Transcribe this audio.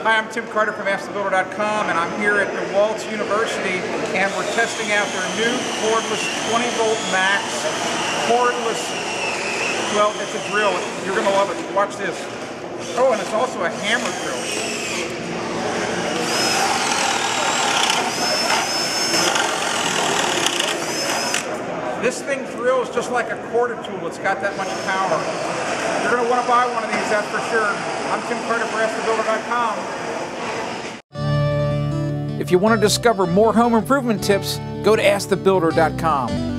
Hi, I'm Tim Carter from AskTheBuilder.com, and I'm here at DeWALT University, and we're testing out their new cordless 20-volt max cordless. Well, it's a drill. You're going to love it. Watch this. Oh, and it's also a hammer drill. This thing drills just like a quarter tool. It's got that much power. You're going to want to buy one of these, that's for sure. I'm Tim Carter for AskTheBuilder.com. If you want to discover more home improvement tips, go to AskTheBuilder.com.